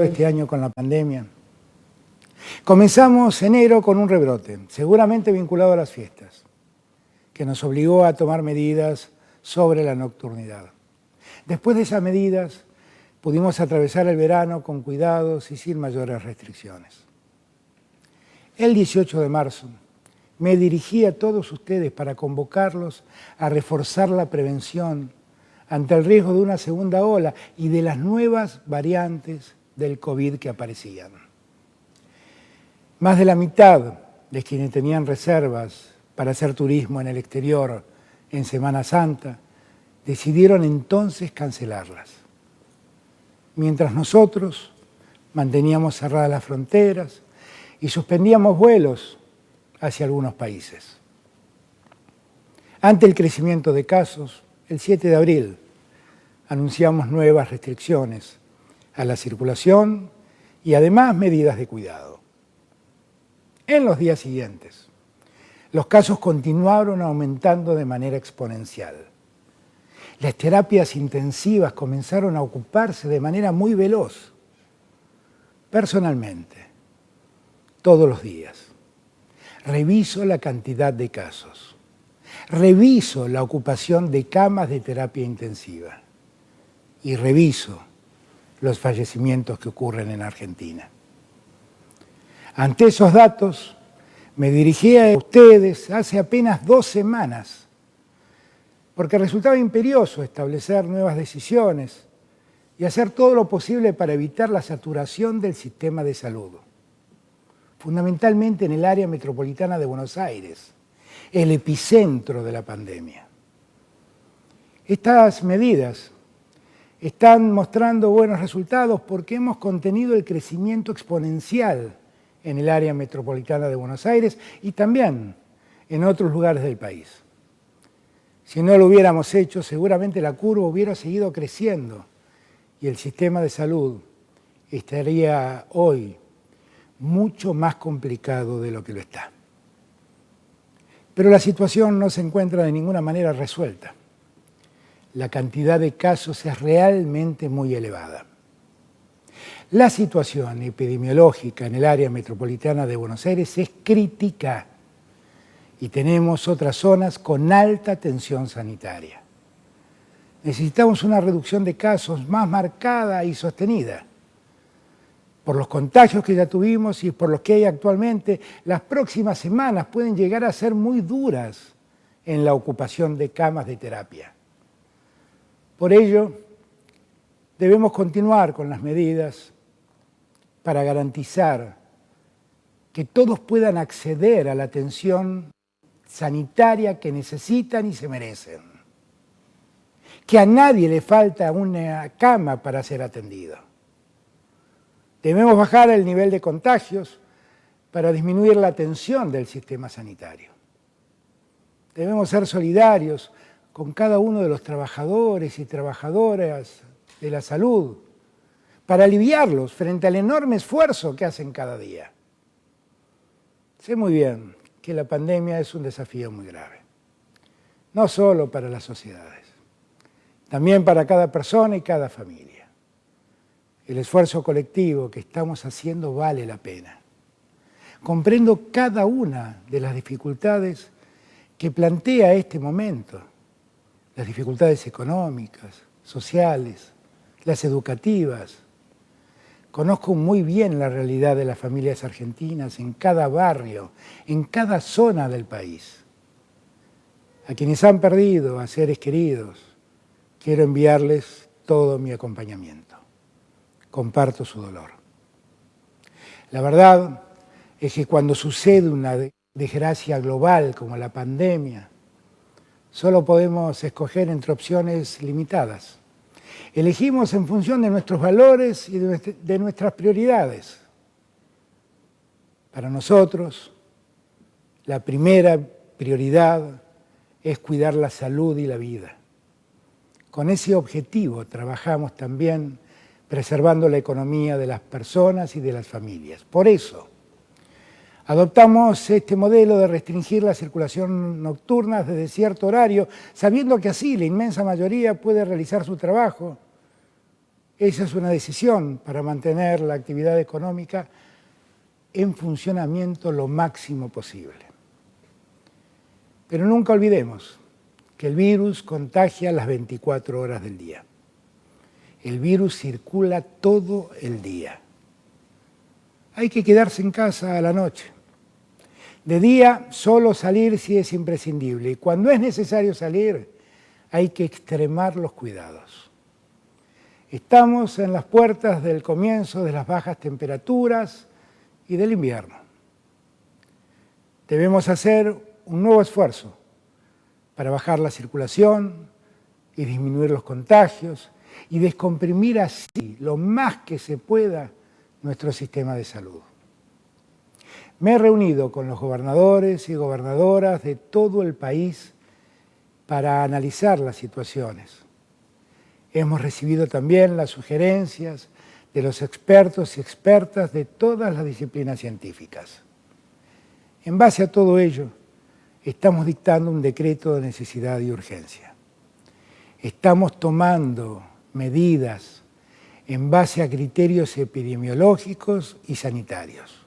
este año con la pandemia. Comenzamos enero con un rebrote, seguramente vinculado a las fiestas, que nos obligó a tomar medidas sobre la nocturnidad. Después de esas medidas, pudimos atravesar el verano con cuidados y sin mayores restricciones. El 18 de marzo me dirigí a todos ustedes para convocarlos a reforzar la prevención ante el riesgo de una segunda ola y de las nuevas variantes del COVID que aparecían. Más de la mitad de quienes tenían reservas para hacer turismo en el exterior en Semana Santa decidieron entonces cancelarlas. Mientras nosotros manteníamos cerradas las fronteras y suspendíamos vuelos hacia algunos países. Ante el crecimiento de casos, el 7 de abril anunciamos nuevas restricciones a la circulación y además medidas de cuidado. En los días siguientes, los casos continuaron aumentando de manera exponencial. Las terapias intensivas comenzaron a ocuparse de manera muy veloz. Personalmente, todos los días, reviso la cantidad de casos, reviso la ocupación de camas de terapia intensiva y reviso los fallecimientos que ocurren en Argentina. Ante esos datos, me dirigí a ustedes hace apenas 2 semanas, porque resultaba imperioso establecer nuevas decisiones y hacer todo lo posible para evitar la saturación del sistema de salud, fundamentalmente en el área metropolitana de Buenos Aires, el epicentro de la pandemia. Estas medidas están mostrando buenos resultados porque hemos contenido el crecimiento exponencial en el área metropolitana de Buenos Aires y también en otros lugares del país. Si no lo hubiéramos hecho, seguramente la curva hubiera seguido creciendo y el sistema de salud estaría hoy mucho más complicado de lo que lo está. Pero la situación no se encuentra de ninguna manera resuelta. La cantidad de casos es realmente muy elevada. La situación epidemiológica en el área metropolitana de Buenos Aires es crítica y tenemos otras zonas con alta tensión sanitaria. Necesitamos una reducción de casos más marcada y sostenida. Por los contagios que ya tuvimos y por los que hay actualmente, las próximas semanas pueden llegar a ser muy duras en la ocupación de camas de terapia. Por ello, debemos continuar con las medidas para garantizar que todos puedan acceder a la atención sanitaria que necesitan y se merecen. Que a nadie le falta una cama para ser atendido. Debemos bajar el nivel de contagios para disminuir la tensión del sistema sanitario. Debemos ser solidarios con cada uno de los trabajadores y trabajadoras de la salud para aliviarlos frente al enorme esfuerzo que hacen cada día. Sé muy bien que la pandemia es un desafío muy grave, no solo para las sociedades, también para cada persona y cada familia. El esfuerzo colectivo que estamos haciendo vale la pena. Comprendo cada una de las dificultades que plantea este momento, las dificultades económicas, sociales, las educativas. Conozco muy bien la realidad de las familias argentinas en cada barrio, en cada zona del país. A quienes han perdido a seres queridos, quiero enviarles todo mi acompañamiento. Comparto su dolor. La verdad es que cuando sucede una desgracia global como la pandemia, solo podemos escoger entre opciones limitadas. Elegimos en función de nuestros valores y de nuestras prioridades. Para nosotros, la primera prioridad es cuidar la salud y la vida. Con ese objetivo trabajamos también preservando la economía de las personas y de las familias. Por eso, adoptamos este modelo de restringir la circulación nocturna desde cierto horario, sabiendo que así la inmensa mayoría puede realizar su trabajo Esa es una decisión para mantener la actividad económica en funcionamiento lo máximo posible. Pero nunca olvidemos que el virus contagia las 24 horas del día. El virus circula todo el día. Hay que quedarse en casa a la noche. De día, solo salir si es imprescindible. Y cuando es necesario salir, hay que extremar los cuidados. Estamos en las puertas del comienzo de las bajas temperaturas y del invierno. Debemos hacer un nuevo esfuerzo para bajar la circulación y disminuir los contagios y descomprimir así lo más que se pueda nuestro sistema de salud. Me he reunido con los gobernadores y gobernadoras de todo el país para analizar las situaciones. Hemos recibido también las sugerencias de los expertos y expertas de todas las disciplinas científicas. En base a todo ello, estamos dictando un decreto de necesidad y urgencia. Estamos tomando medidas en base a criterios epidemiológicos y sanitarios,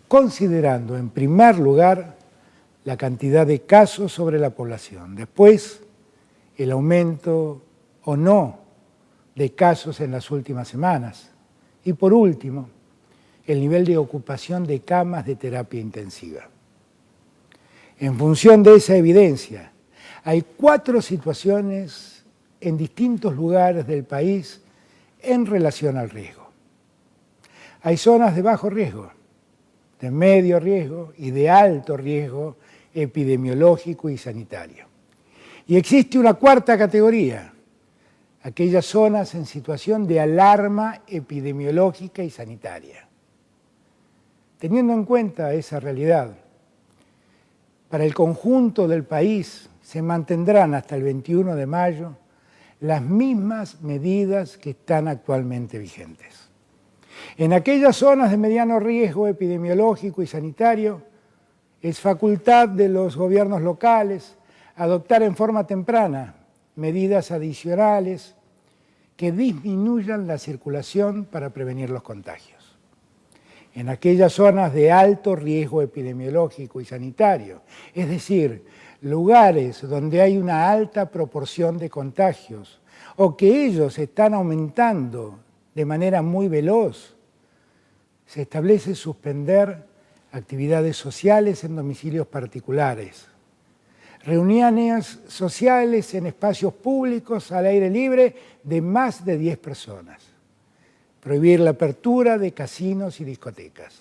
considerando en primer lugar la cantidad de casos sobre la población, después el aumento o no de casos en las últimas semanas y por último el nivel de ocupación de camas de terapia intensiva. En función de esa evidencia, hay 4 situaciones en distintos lugares del país en relación al riesgo. Hay zonas de bajo riesgo, de medio riesgo y de alto riesgo epidemiológico y sanitario. Y existe una 4ª categoría, aquellas zonas en situación de alarma epidemiológica y sanitaria. Teniendo en cuenta esa realidad, para el conjunto del país se mantendrán hasta el 21 de mayo las mismas medidas que están actualmente vigentes. En aquellas zonas de mediano riesgo epidemiológico y sanitario, es facultad de los gobiernos locales adoptar en forma temprana medidas adicionales que disminuyan la circulación para prevenir los contagios. En aquellas zonas de alto riesgo epidemiológico y sanitario, es decir, lugares donde hay una alta proporción de contagios o que ellos están aumentando de manera muy veloz, se establece suspender actividades sociales en domicilios particulares, reuniones sociales en espacios públicos al aire libre de más de 10 personas, prohibir la apertura de casinos y discotecas.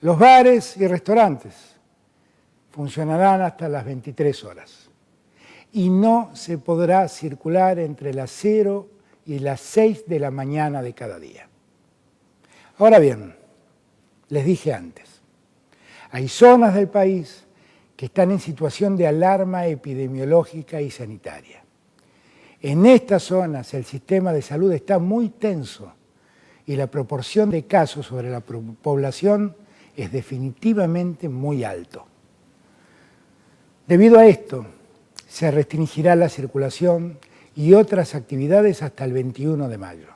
Los bares y restaurantes funcionarán hasta las 23 horas y no se podrá circular entre las 0 y las 6 de la mañana de cada día. Ahora bien, les dije antes, hay zonas del país que están en situación de alarma epidemiológica y sanitaria. En estas zonas el sistema de salud está muy tenso y la proporción de casos sobre la población es definitivamente muy alto. Debido a esto, se restringirá la circulación y otras actividades hasta el 21 de mayo.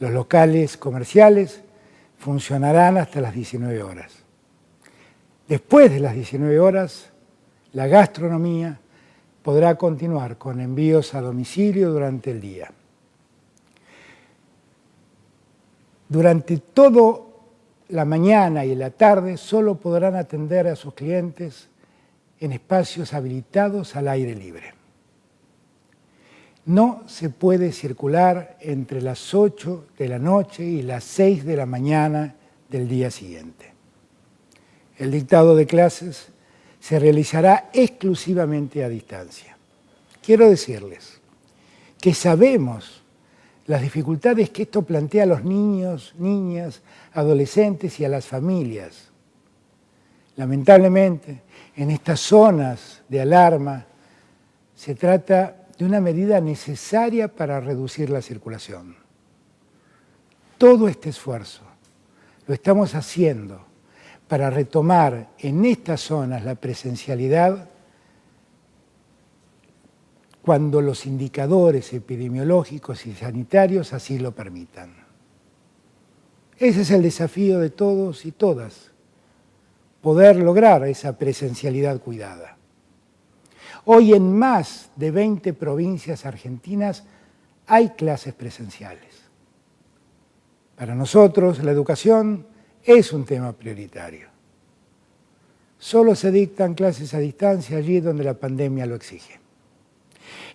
Los locales comerciales funcionarán hasta las 19 horas. Después de las 19 horas, la gastronomía podrá continuar con envíos a domicilio durante el día. Durante toda la mañana y la tarde solo podrán atender a sus clientes en espacios habilitados al aire libre. No se puede circular entre las 8 de la noche y las 6 de la mañana del día siguiente. El dictado de clases se realizará exclusivamente a distancia. Quiero decirles que sabemos las dificultades que esto plantea a los niños, niñas, adolescentes y a las familias. Lamentablemente, en estas zonas de alarma se trata de una medida necesaria para reducir la circulación. Todo este esfuerzo lo estamos haciendo para retomar en estas zonas la presencialidad cuando los indicadores epidemiológicos y sanitarios así lo permitan. Ese es el desafío de todos y todas, poder lograr esa presencialidad cuidada. Hoy en más de 20 provincias argentinas hay clases presenciales. Para nosotros la educación es un tema prioritario. Solo se dictan clases a distancia allí donde la pandemia lo exige.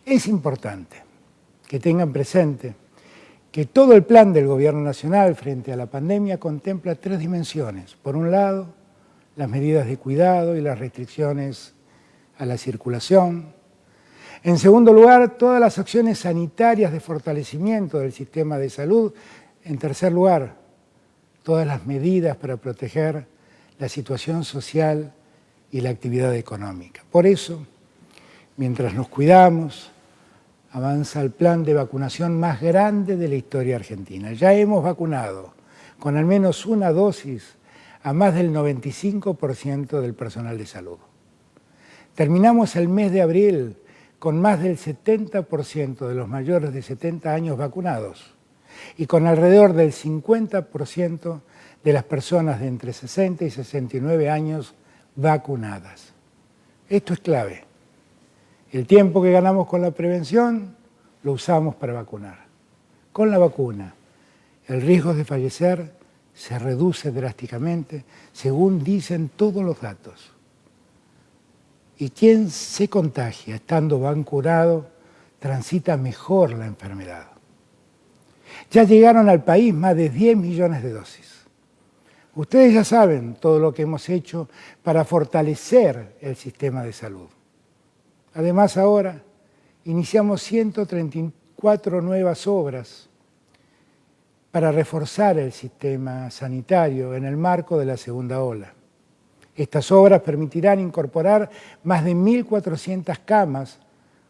Es importante que tengan presente que todo el plan del Gobierno Nacional frente a la pandemia contempla 3 dimensiones. Por un lado, las medidas de cuidado y las restricciones a la circulación. En segundo lugar, todas las acciones sanitarias de fortalecimiento del sistema de salud. En tercer lugar, todas las medidas para proteger la situación social y la actividad económica. Por eso, mientras nos cuidamos, avanza el plan de vacunación más grande de la historia argentina. Ya hemos vacunado con al menos una dosis a más del 95% del personal de salud. Terminamos el mes de abril con más del 70% de los mayores de 70 años vacunados y con alrededor del 50% de las personas de entre 60 y 69 años vacunadas. Esto es clave. El tiempo que ganamos con la prevención lo usamos para vacunar. Con la vacuna, el riesgo de fallecer se reduce drásticamente, según dicen todos los datos. Y quien se contagia estando vacunado transita mejor la enfermedad. Ya llegaron al país más de 10 millones de dosis. Ustedes ya saben todo lo que hemos hecho para fortalecer el sistema de salud. Además, ahora iniciamos 134 nuevas obras para reforzar el sistema sanitario en el marco de la segunda ola. Estas obras permitirán incorporar más de 1.400 camas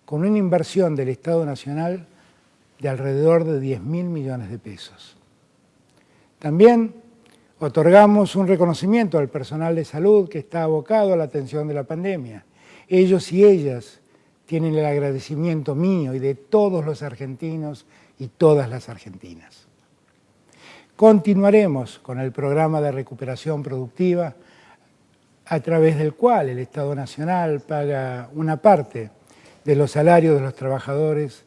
con una inversión del Estado Nacional de alrededor de 10.000 millones de pesos. También otorgamos un reconocimiento al personal de salud que está abocado a la atención de la pandemia. Ellos y ellas tienen el agradecimiento mío y de todos los argentinos y todas las argentinas. Continuaremos con el programa de recuperación productiva a través del cual el Estado Nacional paga una parte de los salarios de los trabajadores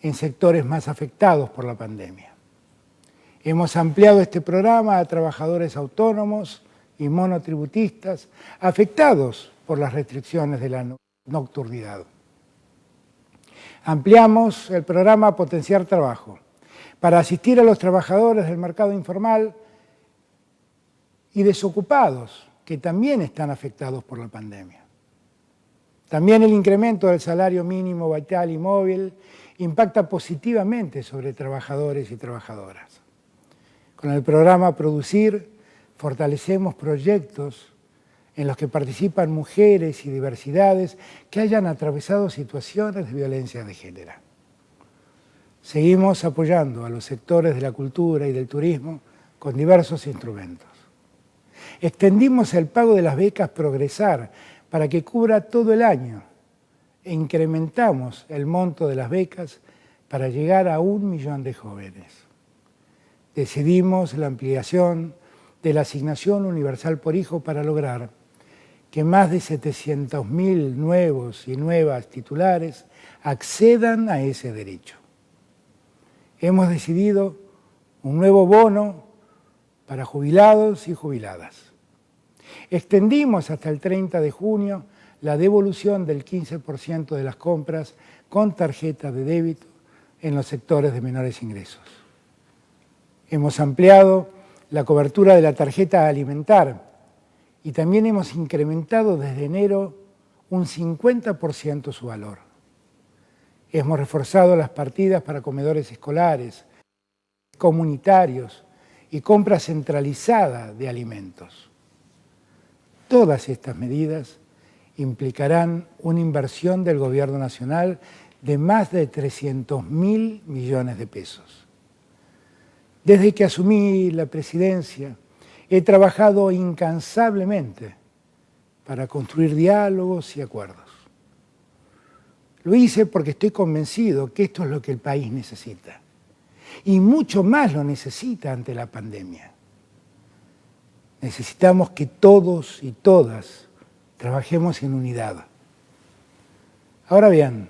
en sectores más afectados por la pandemia. Hemos ampliado este programa a trabajadores autónomos y monotributistas afectados por las restricciones de la nocturnidad. Ampliamos el programa Potenciar Trabajo para asistir a los trabajadores del mercado informal y desocupados que también están afectados por la pandemia. También el incremento del salario mínimo vital y móvil impacta positivamente sobre trabajadores y trabajadoras. Con el programa Producir fortalecemos proyectos en los que participan mujeres y diversidades que hayan atravesado situaciones de violencia de género. Seguimos apoyando a los sectores de la cultura y del turismo con diversos instrumentos. Extendimos el pago de las becas Progresar para que cubra todo el año e incrementamos el monto de las becas para llegar a 1 millón de jóvenes. Decidimos la ampliación de la asignación universal por hijo para lograr que más de 700.000 nuevos y nuevas titulares accedan a ese derecho. Hemos decidido un nuevo bono para jubilados y jubiladas. Extendimos hasta el 30 de junio la devolución del 15% de las compras con tarjeta de débito en los sectores de menores ingresos. Hemos ampliado la cobertura de la tarjeta alimentar y también hemos incrementado desde enero un 50% su valor. Hemos reforzado las partidas para comedores escolares, comunitarios y compra centralizada de alimentos. Todas estas medidas implicarán una inversión del Gobierno Nacional de más de 300.000 millones de pesos. Desde que asumí la presidencia, he trabajado incansablemente para construir diálogos y acuerdos. Lo hice porque estoy convencido que esto es lo que el país necesita. Y mucho más lo necesita ante la pandemia. Necesitamos que todos y todas trabajemos en unidad. Ahora bien,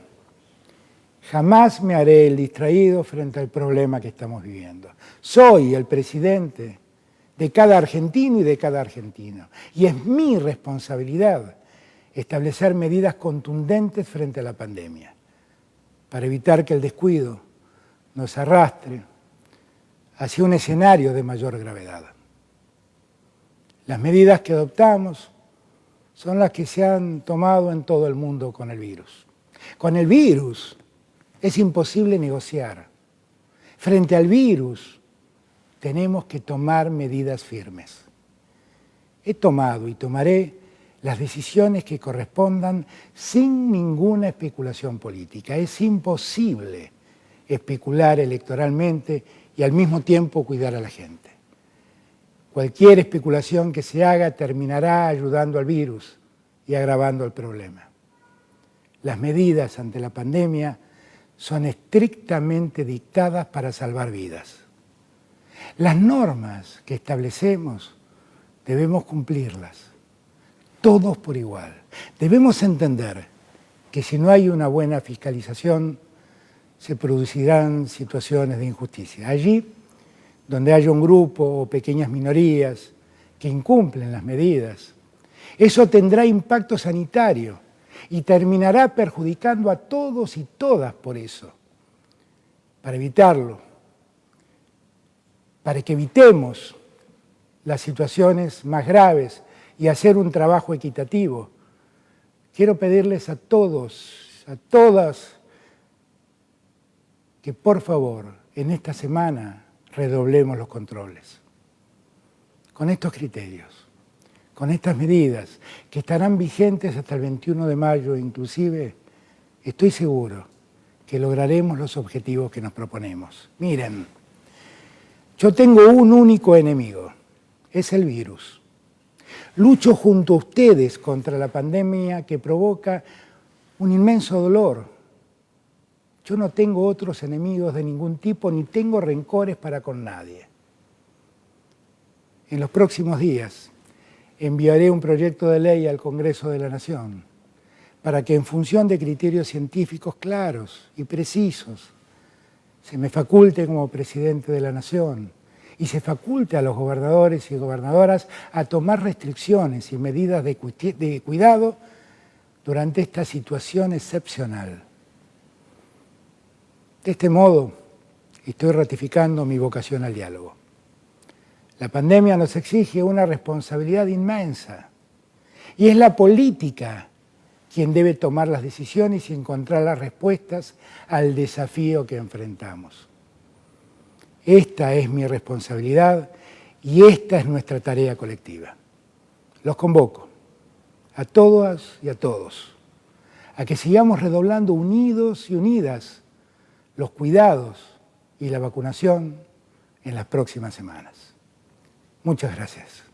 jamás me haré el distraído frente al problema que estamos viviendo. Soy el presidente de cada argentino y de cada argentino. Y es mi responsabilidad establecer medidas contundentes frente a la pandemia para evitar que el descuido nos arrastre hacia un escenario de mayor gravedad. Las medidas que adoptamos son las que se han tomado en todo el mundo con el virus. Con el virus es imposible negociar. Frente al virus tenemos que tomar medidas firmes. He tomado y tomaré las decisiones que correspondan sin ninguna especulación política. Es imposible especular electoralmente y al mismo tiempo cuidar a la gente. Cualquier especulación que se haga terminará ayudando al virus y agravando el problema. Las medidas ante la pandemia son estrictamente dictadas para salvar vidas. Las normas que establecemos debemos cumplirlas, todos por igual. Debemos entender que si no hay una buena fiscalización, se producirán situaciones de injusticia. Allí, donde haya un grupo o pequeñas minorías que incumplen las medidas, eso tendrá impacto sanitario y terminará perjudicando a todos y todas por eso. Para evitarlo, para que evitemos las situaciones más graves y hacer un trabajo equitativo, quiero pedirles a todos, a todas, que por favor en esta semana redoblemos los controles. Con estos criterios, con estas medidas que estarán vigentes hasta el 21 de mayo inclusive, estoy seguro que lograremos los objetivos que nos proponemos. Miren, yo tengo un único enemigo, es el virus. Lucho junto a ustedes contra la pandemia que provoca un inmenso dolor. Yo no tengo otros enemigos de ningún tipo, ni tengo rencores para con nadie. En los próximos días enviaré un proyecto de ley al Congreso de la Nación para que en función de criterios científicos claros y precisos se me faculte como presidente de la Nación y se faculte a los gobernadores y gobernadoras a tomar restricciones y medidas de cuidado durante esta situación excepcional. De este modo, estoy ratificando mi vocación al diálogo. La pandemia nos exige una responsabilidad inmensa y es la política quien debe tomar las decisiones y encontrar las respuestas al desafío que enfrentamos. Esta es mi responsabilidad y esta es nuestra tarea colectiva. Los convoco a todas y a todos a que sigamos redoblando unidos y unidas los cuidados y la vacunación en las próximas semanas. Muchas gracias.